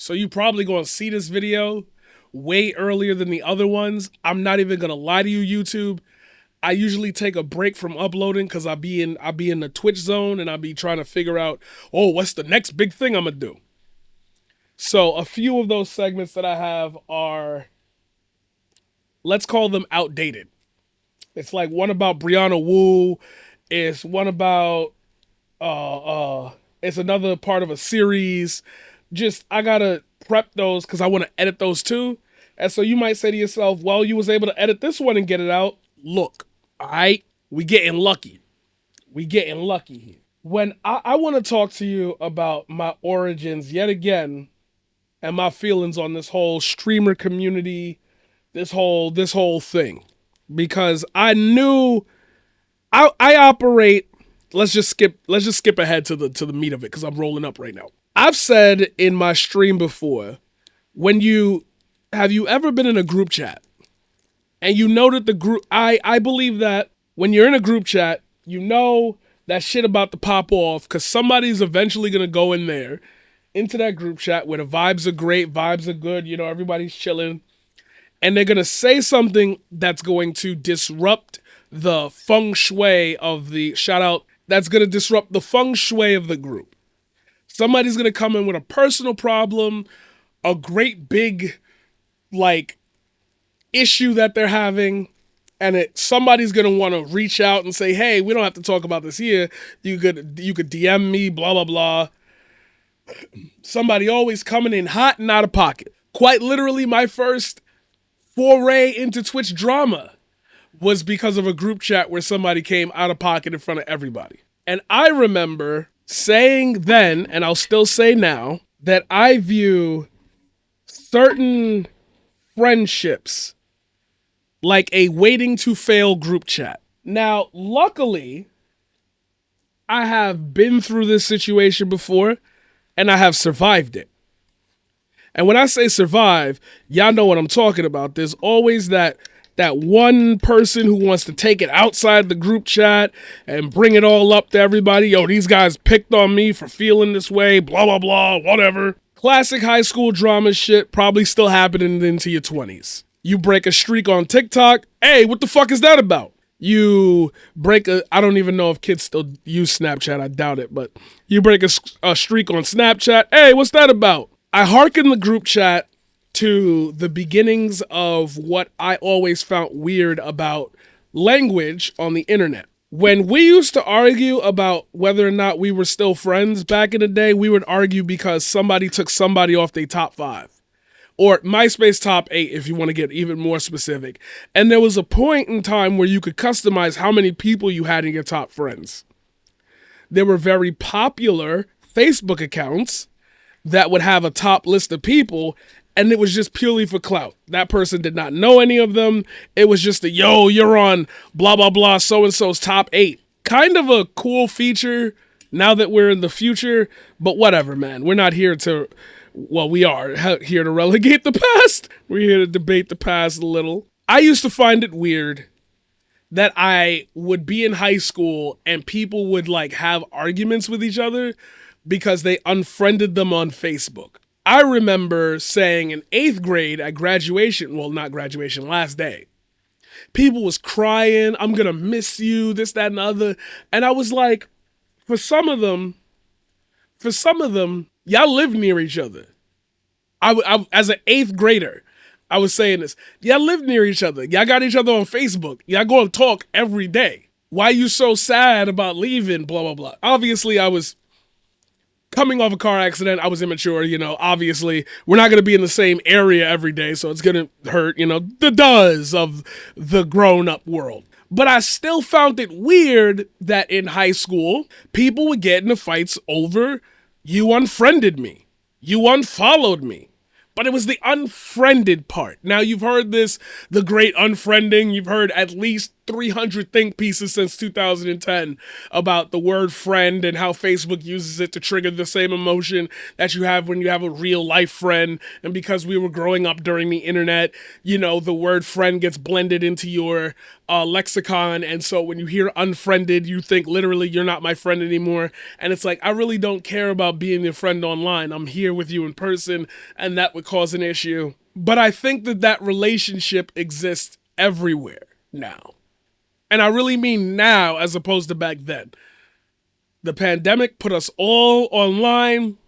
So you probably gonna see this video way earlier than the other ones. I'm not even gonna lie to you, YouTube. I usually take a break from uploading because I be in the Twitch zone and I be trying to figure out, oh, what's the next big thing I'm gonna do. So a few of those segments that I have are, let's call them outdated. It's like one about Brianna Wu. It's one about it's another part of a series. Just I gotta prep those because I want to edit those too. And so you might say to yourself, well, you was able to edit this one and get it out. Look, all right, we getting lucky. We getting lucky here. When I want to talk to you about my origins yet again and my feelings on this whole streamer community, this whole thing. Because I knew I operate. Let's just skip ahead to the meat of it because I'm rolling up right now. I've said in my stream before, when you have you ever been in a group chat and you know that the group I believe that when you're in a group chat, you know that shit about to pop off because somebody's eventually gonna go in there into that group chat where the vibes are great, vibes are good, everybody's chilling, and they're gonna say something that's going to disrupt the feng shui of the shout out that's gonna disrupt the feng shui of the group. Somebody's gonna come in with a personal problem, a great big like issue that they're having, and somebody's gonna want to reach out and say, "Hey, we don't have to talk about this here. You could DM me, blah blah blah." Somebody always coming in hot and out of pocket. Quite literally, my first foray into Twitch drama was because of a group chat where somebody came out of pocket in front of everybody. And I remember saying then, and I'll still say now, that I view certain friendships like a waiting to fail group chat. Now, luckily, I have been through this situation before and I have survived it. And when I say survive, y'all know what I'm talking about. There's always that one person who wants to take it outside the group chat and bring it all up to everybody. Yo, these guys picked on me for feeling this way, blah, blah, blah, whatever. Classic high school drama shit, probably still happening into your 20s. You break a streak on TikTok. Hey, what the fuck is that about? You break I don't even know if kids still use Snapchat. I doubt it, but you break a streak on Snapchat. Hey, what's that about? I hearken the group chat to the beginnings of what I always found weird about language on the internet. When we used to argue about whether or not we were still friends back in the day, we would argue because somebody took somebody off their top 5. Or MySpace top 8 if you want to get even more specific. And there was a point in time where you could customize how many people you had in your top friends. There were very popular Facebook accounts that would have a top list of people, and it was just purely for clout. That person did not know any of them. It was just yo, you're on blah, blah, blah, so-and-so's top 8. Kind of a cool feature now that we're in the future, but whatever, man. We're not here to... Well, we are here to relegate the past. We're here to debate the past a little. I used to find it weird that I would be in high school and people would like have arguments with each other because they unfriended them on Facebook. I remember saying in 8th grade at graduation, well, not graduation, last day, people was crying, I'm gonna miss you, this, that, and the other. And I was like, for some of them, y'all live near each other. I as an 8th grader, I was saying this. Y'all live near each other. Y'all got each other on Facebook. Y'all go and talk every day. Why you so sad about leaving? Blah, blah, blah. Obviously, I was coming off a car accident. I was immature, Obviously, we're not going to be in the same area every day, so it's going to hurt, the does of the grown-up world. But I still found it weird that in high school, people would get into fights over, you unfriended me. You unfollowed me. But it was the unfriended part. Now, you've heard this, the great unfriending. You've heard at least 300 think pieces since 2010 about the word friend and how Facebook uses it to trigger the same emotion that you have when you have a real life friend. And because we were growing up during the internet, you know, the word friend gets blended into your lexicon. And so when you hear unfriended, you think literally you're not my friend anymore. And it's like, I really don't care about being your friend online. I'm here with you in person, and that would cause an issue. But I think that that relationship exists everywhere now. And I really mean now as opposed to back then. The pandemic put us all online,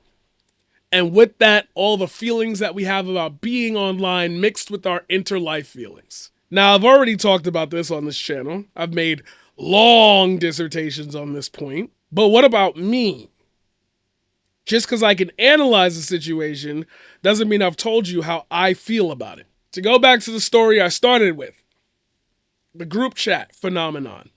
and with that, all the feelings that we have about being online mixed with our interlife feelings. Now, I've already talked about this on this channel. I've made long dissertations on this point. But what about me? Just because I can analyze the situation doesn't mean I've told you how I feel about it. To go back to the story I started with, the group chat phenomenon.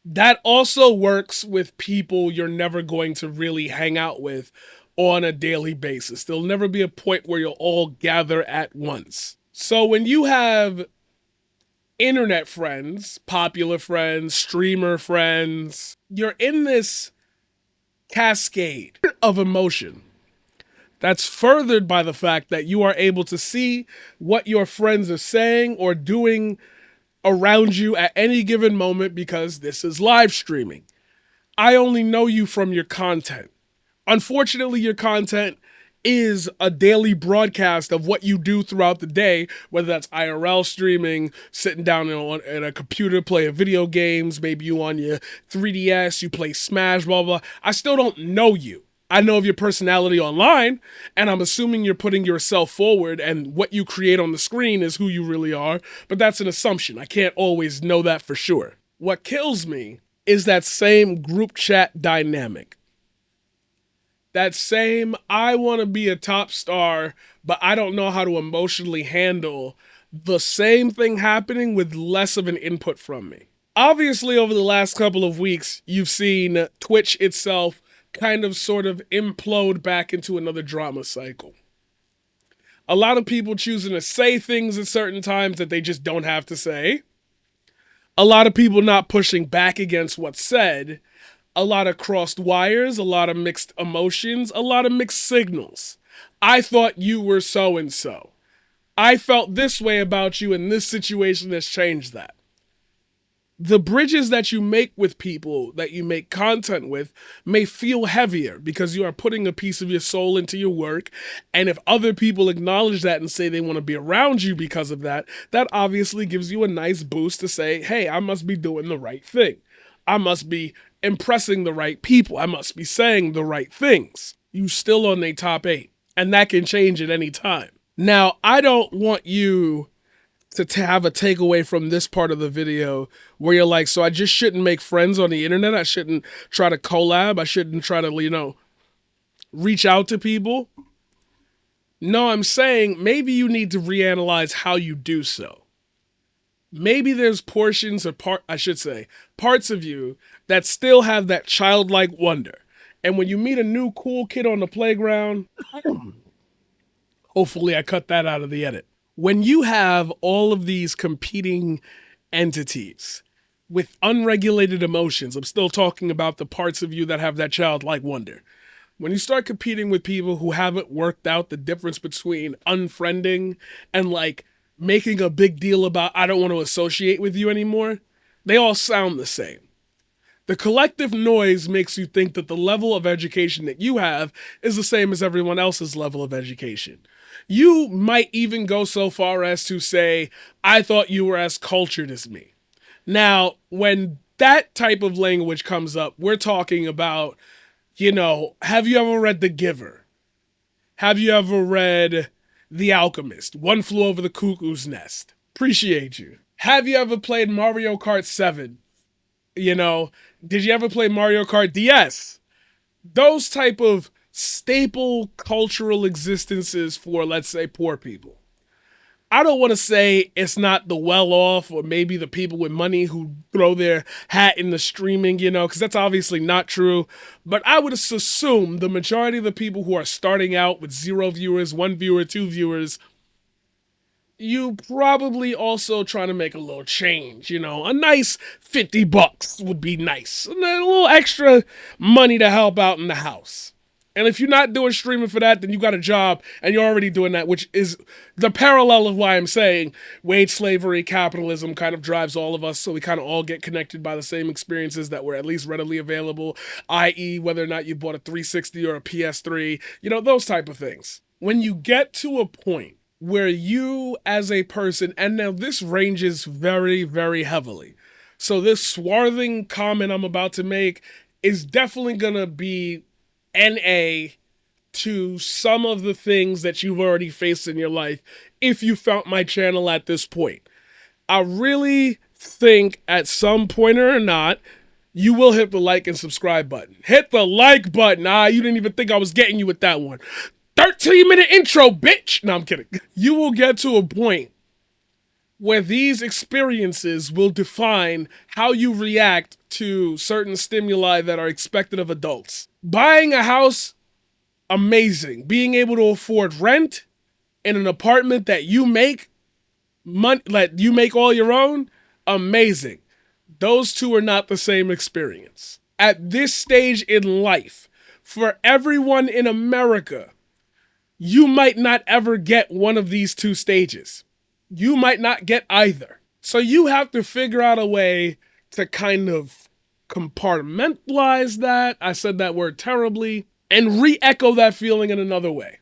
That also works with people you're never going to really hang out with on a daily basis. There'll never be a point where you'll all gather at once. So when you have internet friends, popular friends, streamer friends, you're in this cascade of emotion that's furthered by the fact that you are able to see what your friends are saying or doing around you at any given moment because this is live streaming. I only know you from your content. Unfortunately, your content is a daily broadcast of what you do throughout the day, whether that's IRL streaming, sitting down at a computer playing video games, maybe you on your 3DS, you play Smash, blah, blah. I still don't know you. I know of your personality online, and I'm assuming you're putting yourself forward, and what you create on the screen is who you really are, but that's an assumption. I can't always know that for sure. What kills me is that same group chat dynamic. That same, I want to be a top star, but I don't know how to emotionally handle the same thing happening with less of an input from me. Obviously, over the last couple of weeks, you've seen Twitch itself kind of sort of implode back into another drama cycle. A lot of people choosing to say things at certain times that they just don't have to say. A lot of people not pushing back against what's said. A lot of crossed wires, a lot of mixed emotions, a lot of mixed signals. I thought you were so-and-so. I felt this way about you, and this situation has changed that. The bridges that you make with people that you make content with may feel heavier because you are putting a piece of your soul into your work. And if other people acknowledge that and say they want to be around you because of that, that obviously gives you a nice boost to say, hey, I must be doing the right thing. I must be impressing the right people. I must be saying the right things. You still on a top 8. And that can change at any time. Now, I don't want you to have a takeaway from this part of the video where you're like, so I just shouldn't make friends on the internet. I shouldn't try to collab. I shouldn't try to, reach out to people. No, I'm saying maybe you need to reanalyze how you do so. Maybe there's portions or parts of you that still have that childlike wonder. And when you meet a new cool kid on the playground, hopefully I cut that out of the edit. When you have all of these competing entities with unregulated emotions, I'm still talking about the parts of you that have that childlike wonder. When you start competing with people who haven't worked out the difference between unfriending and making a big deal about I don't want to associate with you anymore, they all sound the same. The collective noise makes you think that the level of education that you have is the same as everyone else's level of education. You might even go so far as to say, I thought you were as cultured as me. Now, when that type of language comes up, we're talking about, have you ever read The Giver? Have you ever read The Alchemist? One Flew Over the Cuckoo's Nest. Appreciate you. Have you ever played Mario Kart 7? Did you ever play Mario Kart DS? Those type of staple cultural existences for, let's say, poor people. I don't want to say it's not the well-off or maybe the people with money who throw their hat in the streaming, because that's obviously not true. But I would assume the majority of the people who are starting out with 0 viewers, 1 viewer, 2 viewers, you probably also trying to make a little change. You know, a nice $50 would be nice. And then a little extra money to help out in the house. And if you're not doing streaming for that, then you got a job and you're already doing that, which is the parallel of why I'm saying wage slavery, capitalism kind of drives all of us. So we kind of all get connected by the same experiences that were at least readily available, i.e., whether or not you bought a 360 or a PS3, you know, those type of things. When you get to a point where you as a person, and now this ranges very, very heavily. So this swarthing comment I'm about to make is definitely going to be NA to some of the things that you've already faced in your life if you found my channel at this point. I really think at some point or not, you will hit the like and subscribe button. Hit the like button. You didn't even think I was getting you with that one. 13-minute intro, bitch. No, I'm kidding. You will get to a point where these experiences will define how you react to certain stimuli that are expected of adults. Buying a house, amazing. Being able to afford rent in an apartment that you make money, that you make all your own, amazing. Those two are not the same experience. At this stage in life, for everyone in America, you might not ever get one of these two stages. You might not get either. So you have to figure out a way to kind of compartmentalize that. I said that word terribly. And re-echo that feeling in another way.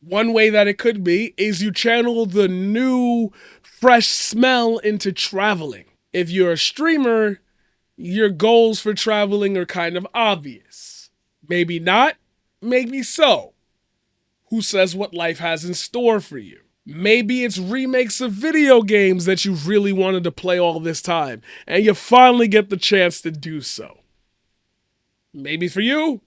One way that it could be is you channel the new, fresh smell into traveling. If you're a streamer, your goals for traveling are kind of obvious. Maybe not, maybe so. Who says what life has in store for you? Maybe it's remakes of video games that you've really wanted to play all this time, and you finally get the chance to do so. Maybe for you,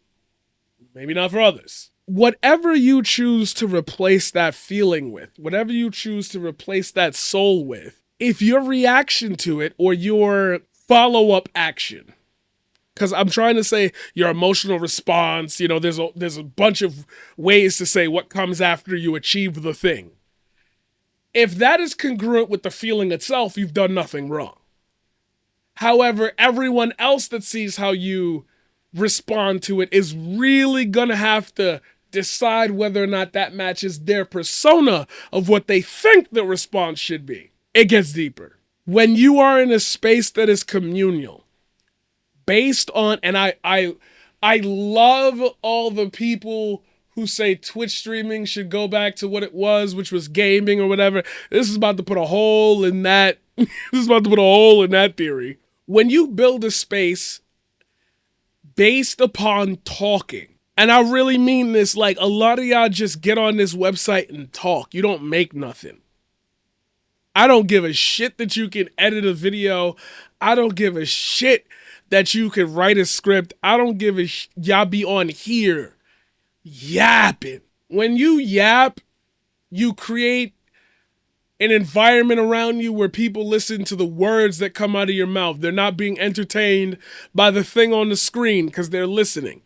maybe not for others. Whatever you choose to replace that feeling with, whatever you choose to replace that soul with, if your reaction to it or your follow-up action, because I'm trying to say your emotional response, you know, there's a bunch of ways to say what comes after you achieve the thing. If that is congruent with the feeling itself, you've done nothing wrong. However, everyone else that sees how you respond to it is really gonna have to decide whether or not that matches their persona of what they think the response should be. It gets deeper. When you are in a space that is communal, based on, and I love all the people who say Twitch streaming should go back to what it was, which was gaming or whatever. This is about to put a hole in that. This is about to put a hole in that theory. When you build a space based upon talking, and I really mean this, like a lot of y'all just get on this website and talk. You don't make nothing. I don't give a shit that you can edit a video. I don't give a shit that you can write a script. I don't give a y'all be on here yapping. When you yap, you create an environment around you where people listen to the words that come out of your mouth. They're not being entertained by the thing on the screen because they're listening.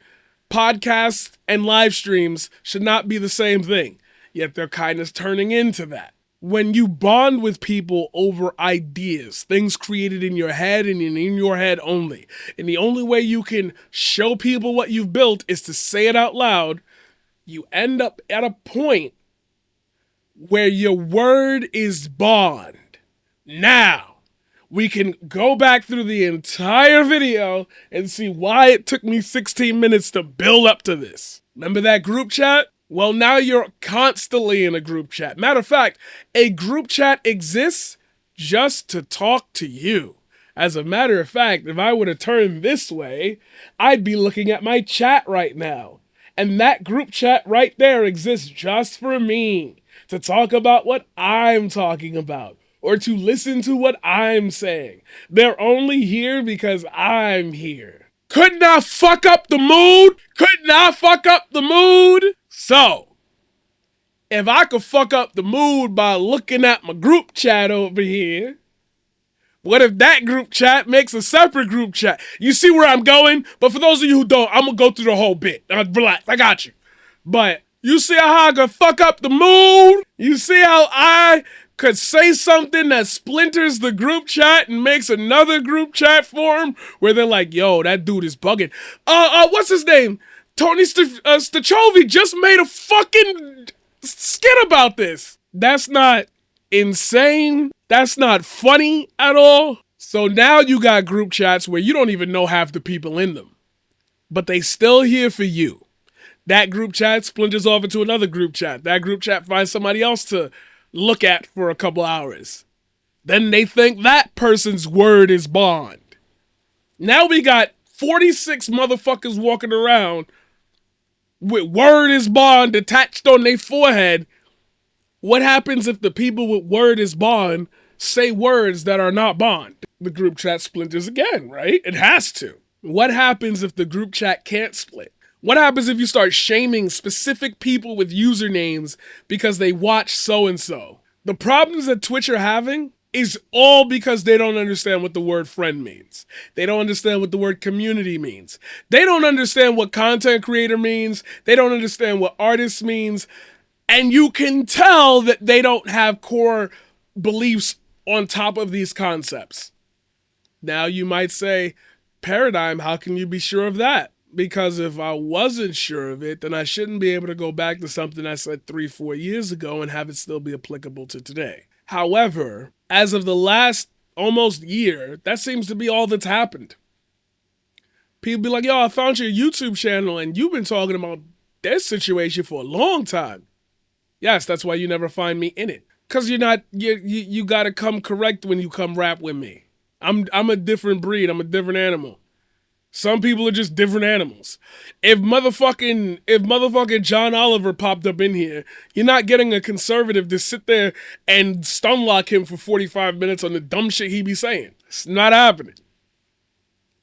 Podcasts and live streams should not be the same thing, yet they're kind of turning into that. When you bond with people over ideas, things created in your head and in your head only, and the only way you can show people what you've built is to say it out loud, you end up at a point where your word is bond. Now, we can go back through the entire video and see why it took me 16 minutes to build up to this. Remember that group chat? Well, now you're constantly in a group chat. Matter of fact, a group chat exists just to talk to you. As a matter of fact, if I were to turn this way, I'd be looking at my chat right now. And that group chat right there exists just for me, to talk about what I'm talking about, or to listen to what I'm saying. They're only here because I'm here. Couldn't I fuck up the mood? Couldn't I fuck up the mood? So, if I could fuck up the mood by looking at my group chat over here, what if that group chat makes a separate group chat? You see where I'm going? But for those of you who don't, I'm going to go through the whole bit. Relax, I got you. But You see how I could fuck up the mood? You see how I could say something that splinters the group chat and makes another group chat form where they're like, yo, that dude is bugging. What's his name? Tony Stachovi just made a fucking skit about this. That's not insane. That's not funny at all. So now you got group chats where you don't even know half the people in them, but they still here for you. That group chat splinters off into another group chat. That group chat finds somebody else to look at for a couple hours. Then they think that person's word is bond. Now we got 46 motherfuckers walking around with word is bond attached on their forehead. What happens if the people with word is bond say words that are not bond? The group chat splinters again, right? It has to. What happens if the group chat can't split? What happens if you start shaming specific people with usernames because they watch so-and-so? The problems that Twitch are having is all because they don't understand what the word friend means. They don't understand what the word community means. They don't understand what content creator means. They don't understand what artist means. And you can tell that they don't have core beliefs on top of these concepts. Now you might say, Paradigm, how can you be sure of that? Because if I wasn't sure of it, then I shouldn't be able to go back to something I said 3-4 years ago and have it still be applicable to today. However, as of the last almost year, that seems to be all that's happened. People be like, yo, I found your YouTube channel and you've been talking about this situation for a long time. Yes, that's why you never find me in it. Because you gotta come correct when you come rap with me. I'm a different breed. I'm a different animal. Some people are just different animals. If motherfucking John Oliver popped up in here, you're not getting a conservative to sit there and stunlock him for 45 minutes on the dumb shit he be saying. It's not happening.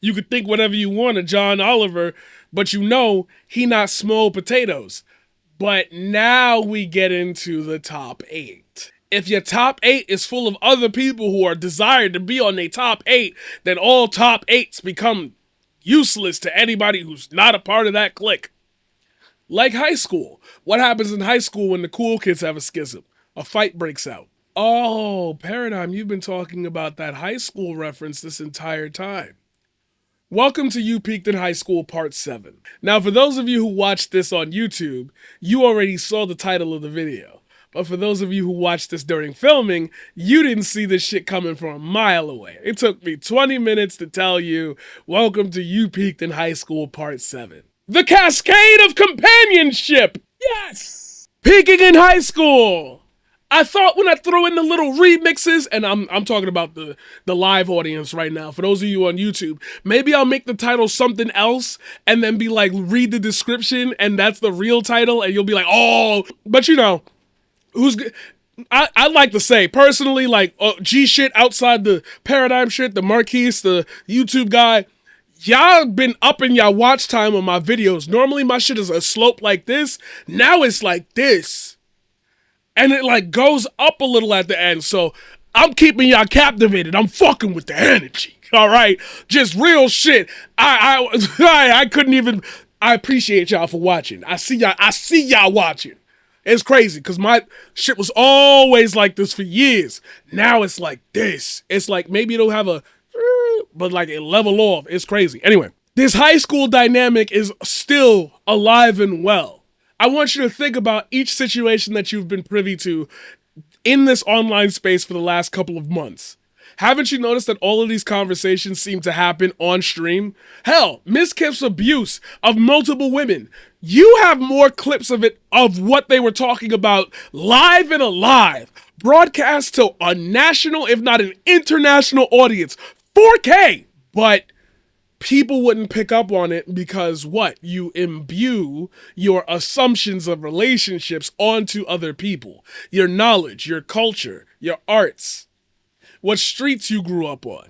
You could think whatever you want of John Oliver, but you know he not small potatoes. But now we get into the top 8. If your top 8 is full of other people who are desired to be on their top 8, then all top 8s become useless to anybody who's not a part of that clique. Like high school. What happens in high school when the cool kids have a schism? A fight breaks out. Oh, Paradigm, you've been talking about that high school reference this entire time. Welcome to You Peaked in High School Part 7. Now, for those of you who watched this on YouTube, you already saw the title of the video. But for those of you who watched this during filming, you didn't see this shit coming from a mile away. It took me 20 minutes to tell you, welcome to You Peaked in High School Part 7. The Cascade of Companionship! Yes! Peaking in high school! I thought when I throw in the little remixes, and I'm talking about the live audience right now, for those of you on YouTube, maybe I'll make the title something else, and then be like, read the description, and that's the real title, and you'll be like, oh, but you know, I'd like to say, personally, like, G shit outside the Paradigm shit, the Marquise, the YouTube guy, y'all been upping y'all watch time on my videos. Normally my shit is a slope like this. Now it's like this. And it like goes up a little at the end. So I'm keeping y'all captivated. I'm fucking with the energy. All right. Just real shit. I couldn't even, I appreciate y'all for watching. I see y'all watching. It's crazy because my shit was always like this for years. Now it's like this. It's like maybe it'll have a, but like it level off. It's crazy. Anyway, this high school dynamic is still alive and well. I want you to think about each situation that you've been privy to in this online space for the last couple of months. Haven't you noticed that all of these conversations seem to happen on stream? Hell, Miss Kip's abuse of multiple women. You have more clips of it, of what they were talking about live and alive, broadcast to a national, if not an international audience, 4K. But people wouldn't pick up on it because what? You imbue your assumptions of relationships onto other people. Your knowledge, your culture, your arts. What streets you grew up on,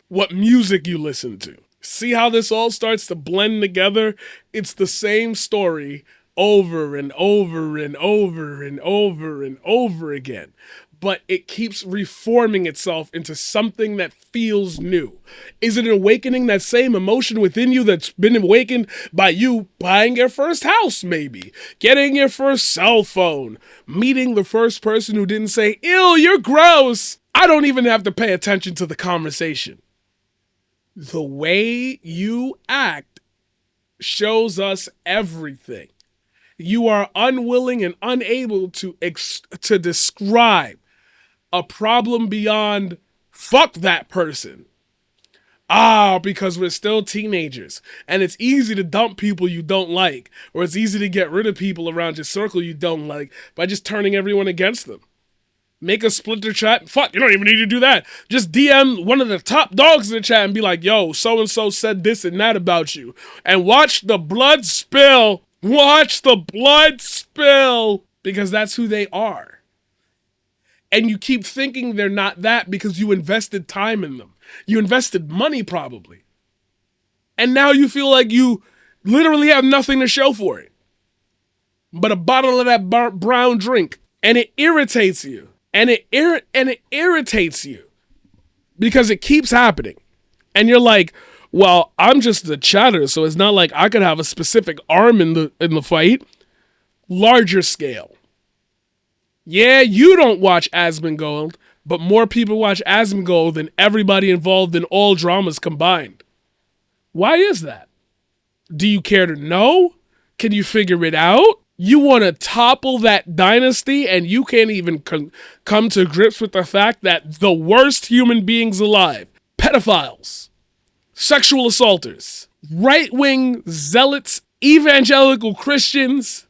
what music you listen to. See how this all starts to blend together? It's the same story over and over and over and over and over again. but it keeps reforming itself into something that feels new. Is it awakening that same emotion within you that's been awakened by you buying your first house, maybe? Getting your first cell phone? Meeting the first person who didn't say, ew, you're gross? I don't even have to pay attention to the conversation. The way you act shows us everything. You are unwilling and unable to describe a problem beyond fuck that person. Because we're still teenagers and it's easy to dump people you don't like, or it's easy to get rid of people around your circle you don't like by just turning everyone against them. Make a splinter chat. Fuck, you don't even need to do that. Just DM one of the top dogs in the chat and be like, yo, so-and-so said this and that about you. And watch the blood spill. Watch the blood spill. Because that's who they are. And you keep thinking they're not that because you invested time in them. You invested money probably. And now you feel like you literally have nothing to show for it. But a bottle of that brown drink. And it irritates you. And it irritates you because it keeps happening. And you're like, well, I'm just a chatter, so it's not like I could have a specific arm in the fight. Larger scale. Yeah, you don't watch Asmongold, but more people watch Asmongold than everybody involved in all dramas combined. Why is that? Do you care to know? Can you figure it out? You want to topple that dynasty and you can't even come to grips with the fact that the worst human beings alive, pedophiles, sexual assaulters, right-wing zealots, evangelical Christians,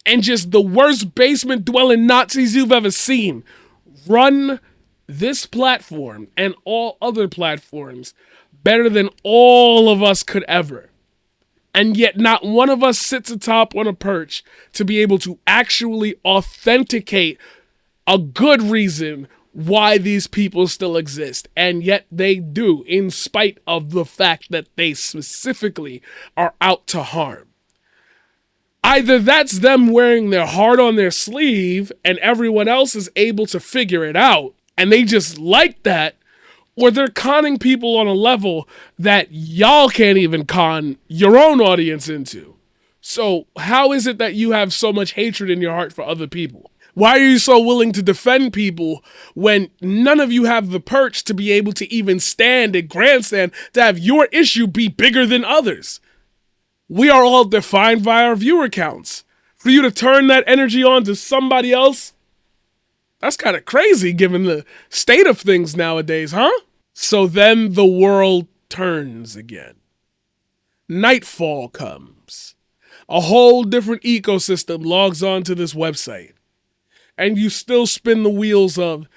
and just the worst basement-dwelling Nazis you've ever seen, run this platform and all other platforms better than all of us could ever. And yet not one of us sits atop on a perch to be able to actually authenticate a good reason why these people still exist. And yet they do, in spite of the fact that they specifically are out to harm. Either that's them wearing their heart on their sleeve and everyone else is able to figure it out and they just like that, or they're conning people on a level that y'all can't even con your own audience into. So how is it that you have so much hatred in your heart for other people? Why are you so willing to defend people when none of you have the perch to be able to even stand and grandstand to have your issue be bigger than others? We are all defined by our viewer counts. For you to turn that energy on to somebody else, that's kind of crazy given the state of things nowadays, huh? So then the world turns again. Nightfall comes. A whole different ecosystem logs onto this website. And you still spin the wheels of,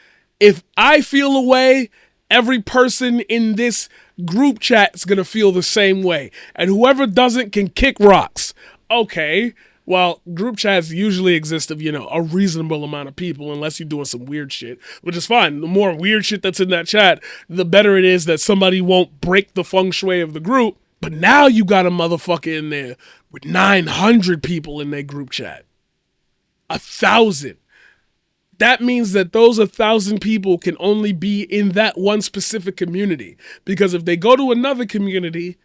if I feel a way, every person in this group chat is going to feel the same way. And whoever doesn't can kick rocks. Okay. Well, group chats usually exist of, a reasonable amount of people unless you're doing some weird shit, which is fine. The more weird shit that's in that chat, the better it is that somebody won't break the feng shui of the group. But now you got a motherfucker in there with 900 people in their group chat. 1,000. That means that those 1,000 people can only be in that one specific community. Because if they go to another community,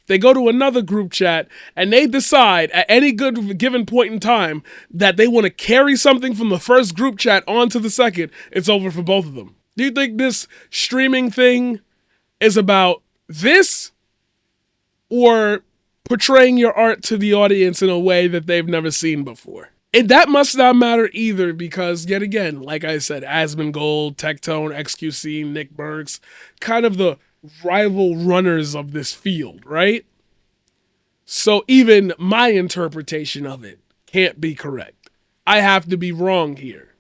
they go to another group chat and they decide at any given point in time that they want to carry something from the first group chat onto the second, it's over for both of them. Do you think this streaming thing is about this or portraying your art to the audience in a way that they've never seen before? That must not matter either because, yet again, like I said, Asmongold, Tectone, XQC, Nick Burks, kind of the rival runners of this field, right? So even my interpretation of it can't be correct. I have to be wrong here.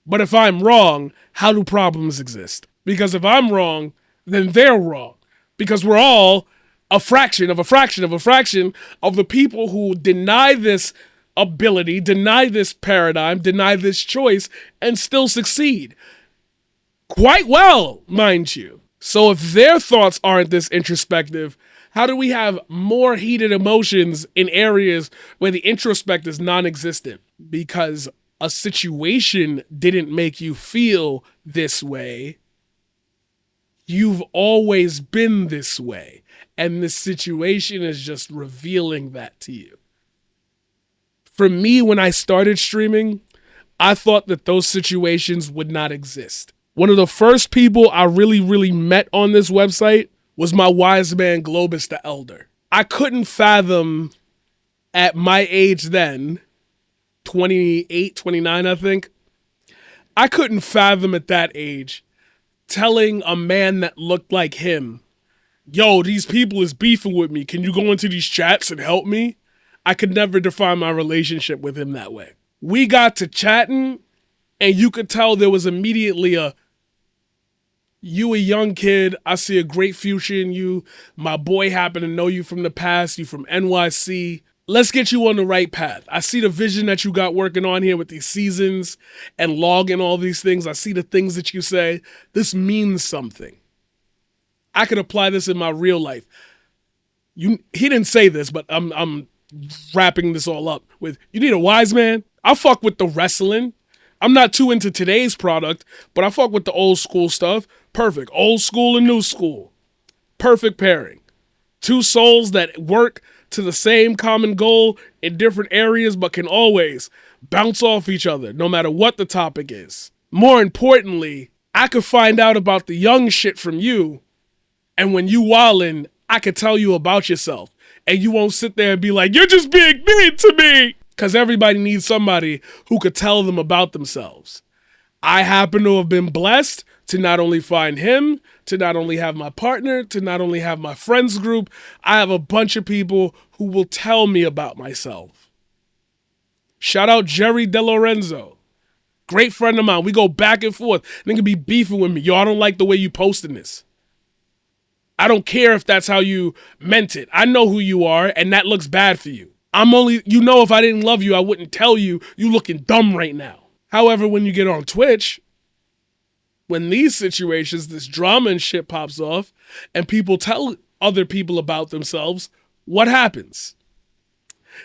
But if I'm wrong, how do problems exist? Because if I'm wrong, then they're wrong. Because we're all a fraction of a fraction of a fraction of the people who deny this ability, deny this paradigm, deny this choice, and still succeed. Quite well, mind you. So if their thoughts aren't this introspective, how do we have more heated emotions in areas where the introspect is non-existent? Because a situation didn't make you feel this way, you've always been this way. And this situation is just revealing that to you. For me, when I started streaming, I thought that those situations would not exist. One of the first people I really met on this website was my wise man Globus the Elder. I couldn't fathom at my age then, 28, 29, I think, I couldn't fathom at that age telling a man that looked like him, yo, these people is beefing with me. Can you go into these chats and help me? I could never define my relationship with him that way. We got to chatting, and you could tell there was immediately you a young kid, I see a great future in you. My boy happen to know you from the past, you from NYC. Let's get you on the right path. I see the vision that you got working on here with these seasons and logging all these things. I see the things that you say. This means something. I could apply this in my real life. He didn't say this, but I'm wrapping this all up with, you need a wise man? I fuck with the wrestling. I'm not too into today's product, but I fuck with the old school stuff. Perfect. Old school and new school. Perfect pairing. Two souls that work to the same common goal in different areas, but can always bounce off each other, no matter what the topic is. More importantly, I could find out about the young shit from you, and when you wildin', I could tell you about yourself, and you won't sit there and be like, you're just being mean to me, because everybody needs somebody who could tell them about themselves. I happen to have been blessed to not only find him, to not only have my partner, to not only have my friends group. I have a bunch of people who will tell me about myself. Shout out Jerry DeLorenzo. Great friend of mine. We go back and forth. Nigga be beefing with me. Yo, I don't like the way you posting this. I don't care if that's how you meant it. I know who you are, and that looks bad for you. If I didn't love you, I wouldn't tell you looking dumb right now. However, when you get on Twitch, when these situations, this drama and shit pops off, and people tell other people about themselves, what happens?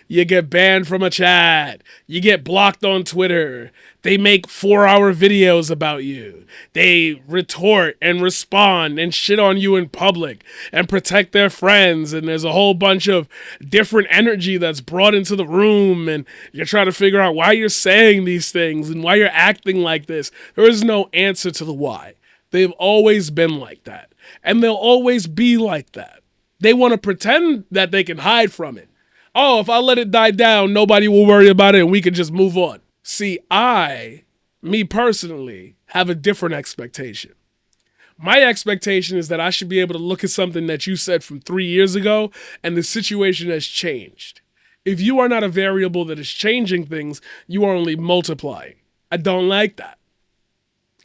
You get banned from a chat. You get blocked on Twitter. They make 4-hour videos about you. They retort and respond and shit on you in public and protect their friends. And there's a whole bunch of different energy that's brought into the room. And you're trying to figure out why you're saying these things and why you're acting like this. There is no answer to the why. They've always been like that. And they'll always be like that. They want to pretend that they can hide from it. Oh, if I let it die down, nobody will worry about it and we can just move on. See, me personally, have a different expectation. My expectation is that I should be able to look at something that you said from 3 years ago and the situation has changed. If you are not a variable that is changing things, you are only multiplying. I don't like that.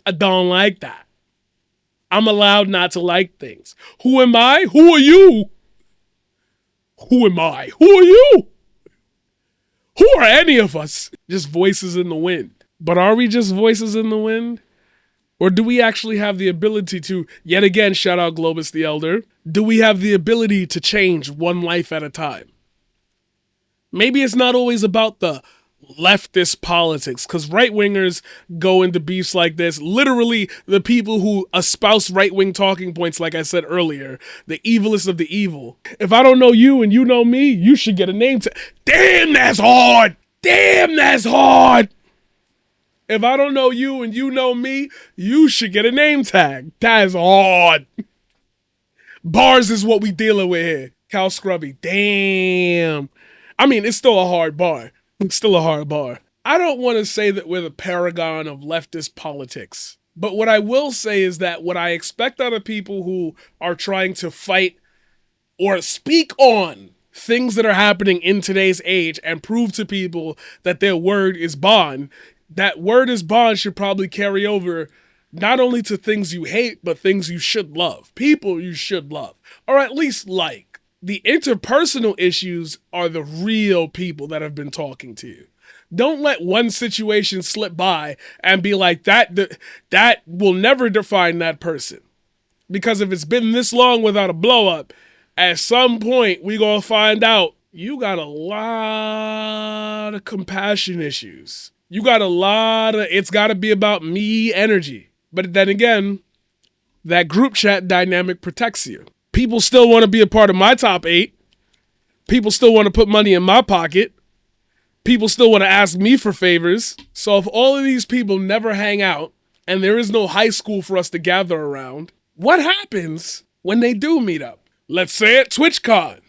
I don't like that. I'm allowed not to like things. Who am I? Who are you? Who am I? Who are you? Who are any of us? Just voices in the wind. But are we just voices in the wind? Or do we actually have the ability to, yet again, shout out Globus the Elder, do we have the ability to change one life at a time? Maybe it's not always about the leftist politics, because right-wingers go into beefs like this. Literally, the people who espouse right-wing talking points, like I said earlier, the evilest of the evil. If I don't know you and you know me, you should get a name tag. Damn, that's hard! Damn, that's hard! If I don't know you and you know me, you should get a name tag. That is hard. Bars is what we dealing with here. Cal Scrubby. Damn. I mean, it's still a hard bar. It's still a hard bar. I don't want to say that we're the paragon of leftist politics. But what I will say is that what I expect out of people who are trying to fight or speak on things that are happening in today's age and prove to people that their word is bond, that word is bond should probably carry over not only to things you hate, but things you should love. People you should love, or at least like. The interpersonal issues are the real people that have been talking to you. Don't let one situation slip by and be like, that will never define that person. Because if it's been this long without a blow up, at some point we gonna find out you got a lot of compassion issues. You got a lot of it's got to be about me energy. But then again, that group chat dynamic protects you. People still want to be a part of my top 8. People still want to put money in my pocket. People still want to ask me for favors. So if all of these people never hang out and there is no high school for us to gather around, what happens when they do meet up? Let's say at TwitchCon.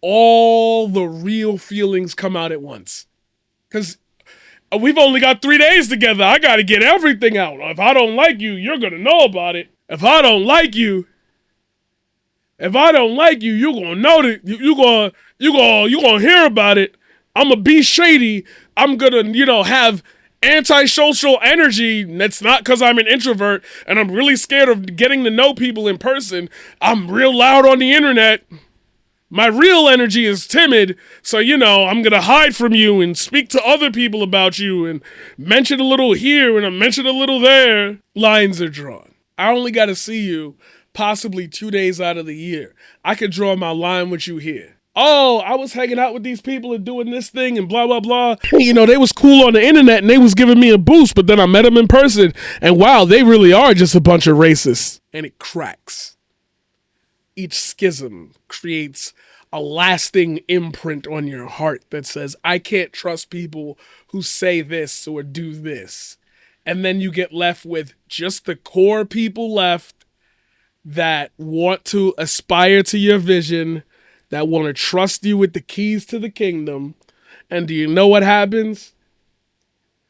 All the real feelings come out at once. Because we've only got 3 days together. I got to get everything out. If I don't like you, you're going to know about it. If I don't like you, you're going to know that you're going to hear about it. I'm going to be shady. I'm going to, have antisocial energy. That's not because I'm an introvert and I'm really scared of getting to know people in person. I'm real loud on the internet. My real energy is timid, so, I'm going to hide from you and speak to other people about you and mention a little here and I mention a little there. Lines are drawn. I only got to see you possibly 2 days out of the year. I could draw my line with you here. Oh, I was hanging out with these people and doing this thing and blah, blah, blah. They was cool on the internet and they was giving me a boost, but then I met them in person and wow, they really are just a bunch of racists. And it cracks. Each schism creates a lasting imprint on your heart that says, I can't trust people who say this or do this. And then you get left with just the core people left that want to aspire to your vision, that want to trust you with the keys to the kingdom. And do you know what happens?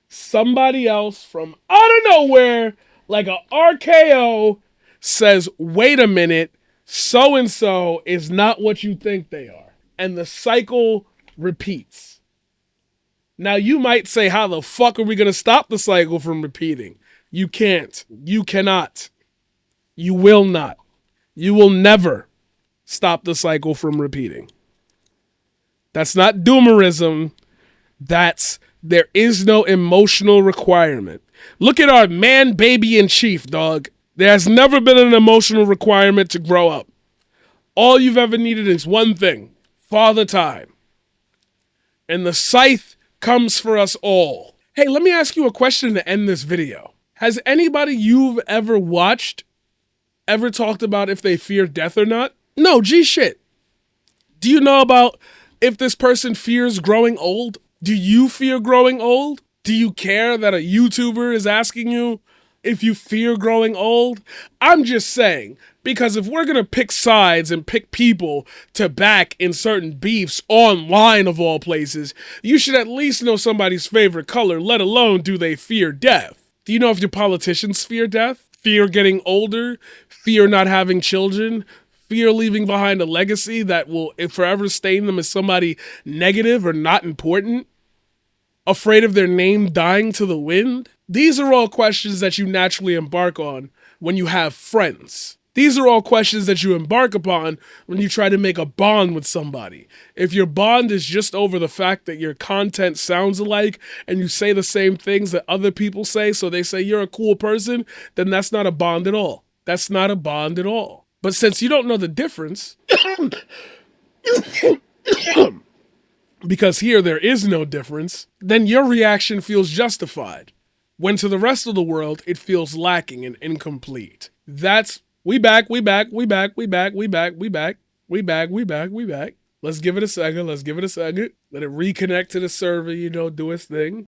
Somebody else from out of nowhere, like a RKO, says, wait a minute, so-and-so is not what you think they are. And the cycle repeats. Now, you might say, how the fuck are we going to stop the cycle from repeating? You can't. You cannot. You will not. You will never stop the cycle from repeating. That's not doomerism. There is no emotional requirement. Look at our man, baby, and chief, dog. There has never been an emotional requirement to grow up. All you've ever needed is one thing, Father Time. And the scythe comes for us all. Hey, let me ask you a question to end this video. Has anybody you've ever watched ever talked about if they fear death or not? No, G shit. Do you know about if this person fears growing old? Do you fear growing old? Do you care that a YouTuber is asking you if you fear growing old? I'm just saying, because if we're going to pick sides and pick people to back in certain beefs online of all places, you should at least know somebody's favorite color, let alone do they fear death. Do you know if your politicians fear death? Fear getting older? Fear not having children? Fear leaving behind a legacy that will forever stain them as somebody negative or not important? Afraid of their name dying to the wind? These are all questions that you naturally embark on when you have friends. These are all questions that you embark upon when you try to make a bond with somebody. If your bond is just over the fact that your content sounds alike and you say the same things that other people say, so they say you're a cool person, then that's not a bond at all. That's not a bond at all. But since you don't know the difference, because here there is no difference, then your reaction feels justified. When to the rest of the world, it feels lacking and incomplete. We back. Let's give it a second. Let it reconnect to the server, do its thing.